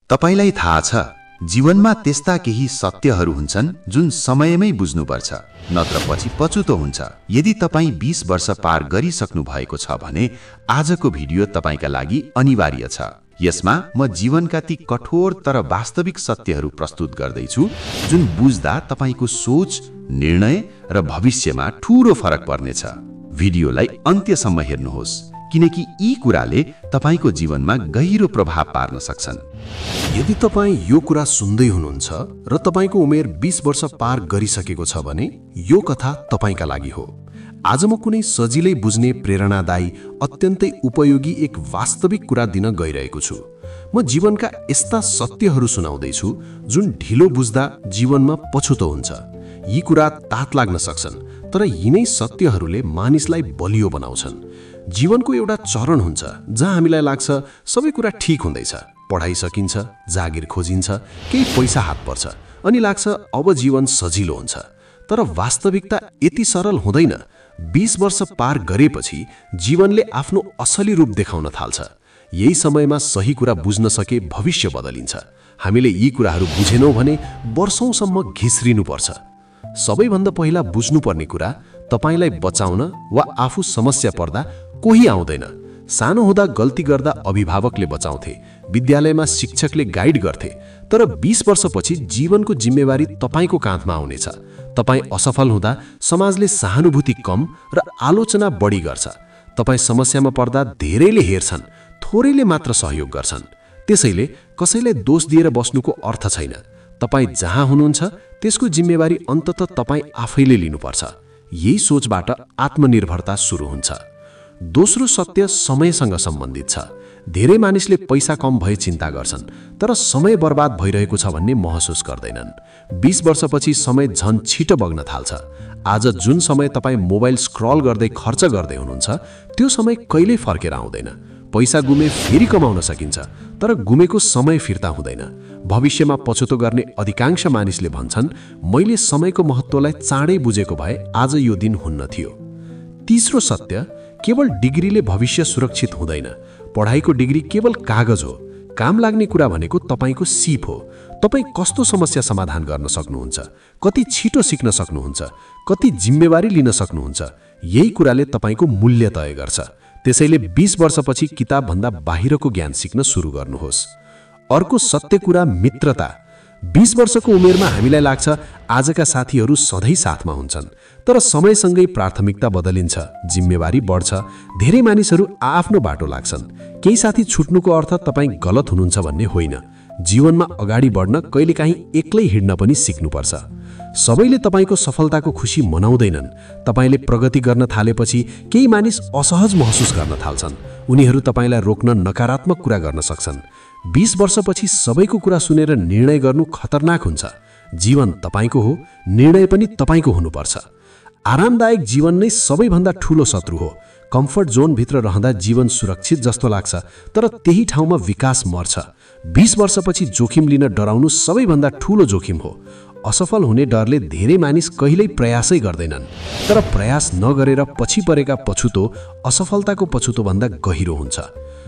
तपाईलाई थाहा छ, जीवनमा त्यस्ता केही सत्यहरू हुन्छन् जुन समयमै बुझ्नुपर्छ, नत्र पछि पछुतो हुन्छ। यदि तपाईं 20 वर्ष पार गरिसक्नु भएको छ भने आजको भिडियो तपाईका लागि अनिवार्य छ। यसमा म जीवनका ती कठोर तर वास्तविक सत्यहरू प्रस्तुत गर्दैछु जुन बुझ्दा तपाईको सोच, निर्णय र भविष्यमा ठूलो फरक पर्नेछ। भिडियोलाई अन्त्यसम्म हेर्नुहोस् किनकि यी कुराले तपाईको जीवनमा गहिरो प्रभाव पार्न सक्छन्। यदि तपाईं यो कुरा सुन्दै हुनुहुन्छ र तपाईको उमेर 20 वर्ष पार गरिसकेको छ भने यो कथा तपाईका लागि हो। आज म कुनै सजिलै बुझ्ने, प्रेरणादायी, अत्यन्तै उपयोगी एक वास्तविक कुरा दिन गइरहेको छु। म जीवनका यस्ता सत्यहरू सुनाउँदै छु जुन ढिलो बुझ्दा जीवनमा पछुतो हुन्छ। यी कुरा तात लाग्न सक्छन्, तर यिनै सत्यहरूले मानिसलाई बलियो बनाउँछन्। जीवनको एउटा चरण हुन्छ जहाँ हामीलाई लाग्छ सबै कुरा ठिक हुँदैछ, पढाइ सकिन्छ, जागिर खोजिन्छ, केही पैसा हात पर्छ अनि लाग्छ अब जीवन सजिलो हुन्छ। तर वास्तविकता यति सरल हुँदैन। 20 वर्ष पार गरेपछि जीवनले आफ्नो असली रूप देखाउन थाल्छ। यही समयमा सही कुरा बुझ्न सके भविष्य बदलिन्छ। हामीले यी कुराहरू बुझेनौँ भने वर्षौंसम्म घिस्रिनुपर्छ। सबैभन्दा पहिला बुझ्नुपर्ने कुरा, तपाईलाई बचाउन वा आफू समस्या पर्दा कोही आउँदैन। सानो हुँदा गल्ती गर्दा अभिभावकले बचाउँथे, विद्यालयमा शिक्षकले गाइड गर्थे, तर 20 वर्षपछि जीवनको जिम्मेवारी तपाईको काँधमा आउनेछ। तपाई असफल हुँदा समाजले सहानुभूति कम र आलोचना बढी गर्छ। तपाई समस्यामा पर्दा धेरैले हेर्छन्, थोरैले मात्र सहयोग गर्छन्। त्यसैले कसैलाई दोष दिएर बस्नुको अर्थ छैन। तपाई जहाँ हुनुहुन्छ त्यसको जिम्मेवारी अन्ततः तपाई आफैले लिनुपर्छ। यही सोचबाट आत्मनिर्भरता सुरु हुन्छ। दोस्रो सत्य समयसँग सम्बन्धित छ। धेरै मानिसले पैसा कम भए चिन्ता गर्छन्, तर समय बर्बाद भइरहेको छ भन्ने महसुस गर्दैनन्। 20 वर्षपछि समय झन् छिटो बग्न थाल्छ। आज जुन समय तपाईँ मोबाइल स्क्रल गर्दै खर्च गर्दै हुनुहुन्छ त्यो समय कहिल्यै फर्केर आउँदैन। पैसा गुमे फेरि कमाउन सकिन्छ, तर गुमेको समय फिर्ता हुँदैन। भविष्यमा पछुतो गर्ने अधिकांश मानिसले भन्छन्, मैले समयको महत्त्वलाई चाँडै बुझेको भए आज यो दिन हुन्न थियो। तीसरो सत्य, केवल डिग्रीले भविष्य सुरक्षित हुँदैन। पढाइको डिग्री केवल कागज हो। काम लाग्ने कुरा भनेको तपाईको सिप हो। तपाई कस्तो समस्या समाधान गर्न सक्नुहुन्छ, कति छिटो सिक्न सक्नुहुन्छ, कति जिम्मेवारी लिन सक्नुहुन्छ, यही कुराले तपाईको मूल्य तय गर्छ। त्यसैले 20 वर्षपछि किताबभन्दा बाहिरको ज्ञान सिक्न सुरु गर्नुहोस्। अर्को सत्य कुरा, मित्रता। 20 वर्षको उमेरमा हामीलाई लाग्छ आजका साथीहरू सधैँ साथमा हुन्छन्, तर समयसँगै प्राथमिकता बदलिन्छ, जिम्मेवारी बढ्छ, धेरै मानिसहरू आफ्नो बाटो लाग्छन्। केही साथी छुट्नुको अर्थ तपाईँ गलत हुनुहुन्छ भन्ने होइन। जीवनमा अगाडि बढ्न कहिलेकाहीँ एक्लै हिँड्न पनि सिक्नुपर्छ। सबैले तपाईको सफलताको खुसी मनाउँदैनन्। तपाईले प्रगति गर्न थालेपछि केही मानिस असहज महसुस गर्न थाल्छन्। उनीहरू तपाईलाई रोक्न नकारात्मक कुरा गर्न सक्छन्। 20 वर्षपछि सबैको कुरा सुनेर निर्णय गर्नु खतरनाक हुन्छ। जीवन तपाईको हो, निर्णय पनि तपाईको हुनुपर्छ। आरामदायक जीवन नै सबैभन्दा ठूलो शत्रु हो। कम्फर्ट जोनभित्र रहँदा जीवन सुरक्षित जस्तो लाग्छ, तर त्यही ठाउँमा विकास मर्छ। 20 वर्षपछि जोखिम लिन डराउनु सबैभन्दा ठूलो जोखिम हो। असफल हुने डरले धेरै मानिस कहिल्यै प्रयासै गर्दैनन्, तर प्रयास नगरेर पछि परेका पछुतो असफलताको पछुतोभन्दा गहिरो हुन्छ।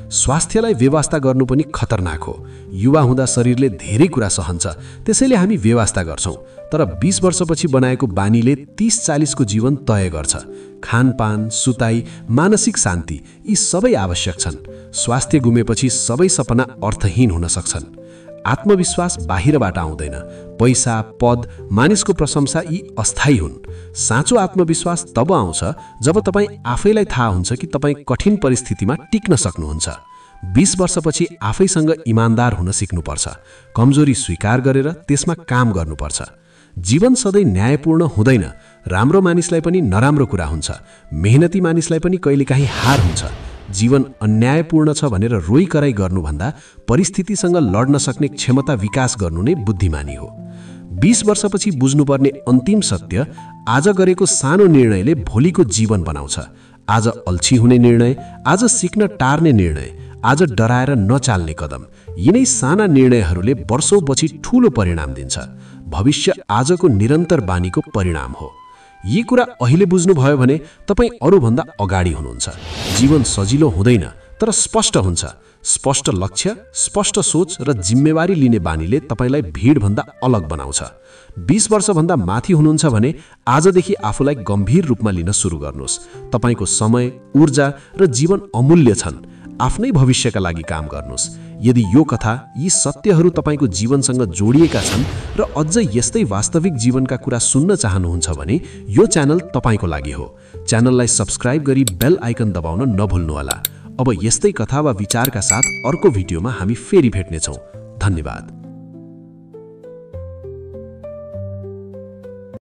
स्वास्थ्यलाई व्यवस्था गर्नु पनि खतरनाक हो। युवा हुँदा शरीरले धेरै कुरा सहन्छ, त्यसैले हामी व्यवस्था गर्छौँ, तर 20 वर्षपछि बनाएको बानीले 30-40 को जीवन तय गर्छ। खानपान, सुताई, मानसिक शान्ति यी सबै आवश्यक छन्। स्वास्थ्य गुमेपछि सबै सपना अर्थहीन हुन सक्छन्। आत्मविश्वास बाहिरबाट आउँदैन। पैसा, पद, मानिसको प्रशंसा यी अस्थायी हुन्। साँचो आत्मविश्वास तब आउँछ जब तपाईँ आफैलाई थाहा हुन्छ कि तपाईँ कठिन परिस्थितिमा टिक्न सक्नुहुन्छ। 20 वर्षपछि आफैसँग इमानदार हुन सिक्नुपर्छ। कमजोरी स्वीकार गरेर त्यसमा काम गर्नुपर्छ। जीवन सधैँ न्यायपूर्ण हुँदैन। राम्रो मानिसलाई पनि नराम्रो कुरा हुन्छ। मेहनती मानिसलाई पनि कहिलेकाहीँ हार हुन्छ। जीवन अन्यायपूर्ण छ भनेर रोइ कराई गर्नुभन्दा परिस्थितिसँग लड्न सक्ने क्षमता विकास गर्नु नै बुद्धिमानी हो। 20 वर्षपछि बुझ्नुपर्ने अन्तिम सत्य, आज गरेको सानो निर्णयले भोलिको जीवन बनाउँछ। आज अल्छी हुने निर्णय, आज सिक्न टार्ने निर्णय, आज डराएर नचाल्ने कदम, यिनै साना निर्णयहरूले वर्षौंपछि ठूलो परिणाम दिन्छ। भविष्य आजको निरन्तर बानीको परिणाम हो। यी कुरा अहिले बुझ्नुभयो भने तपाईँ अरूभन्दा अगाडि हुनुहुन्छ। जीवन सजिलो हुँदैन, तर स्पष्ट हुन्छ। स्पष्ट लक्ष्य, स्पष्ट सोच र जिम्मेवारी लिने बानीले तपाईलाई भिडभन्दा अलग बनाउँछ। 20 वर्षभन्दा माथि हुनुहुन्छ भने आजदेखि आफूलाई गम्भीर रूपमा लिन सुरु गर्नुहोस्। तपाईको समय, ऊर्जा र जीवन अमूल्य छन्। आफ्नै भविष्यका लागि काम गर्नुहोस्। यदि यो कथा, यी सत्यहरू तपाईको जीवनसँग जोडिएका छन् र अझ यस्तै वास्तविक जीवनका कुरा सुन्न चाहनुहुन्छ भने यो च्यानल तपाईको लागि हो। च्यानललाई सब्स्क्राइब गरी बेल आइकन दबाउन नभुल्नुहोला। अब यस्तै कथा वा विचारका साथ अर्को भिडियोमा हामी फेरि भेट्नेछौँ। धन्यवाद।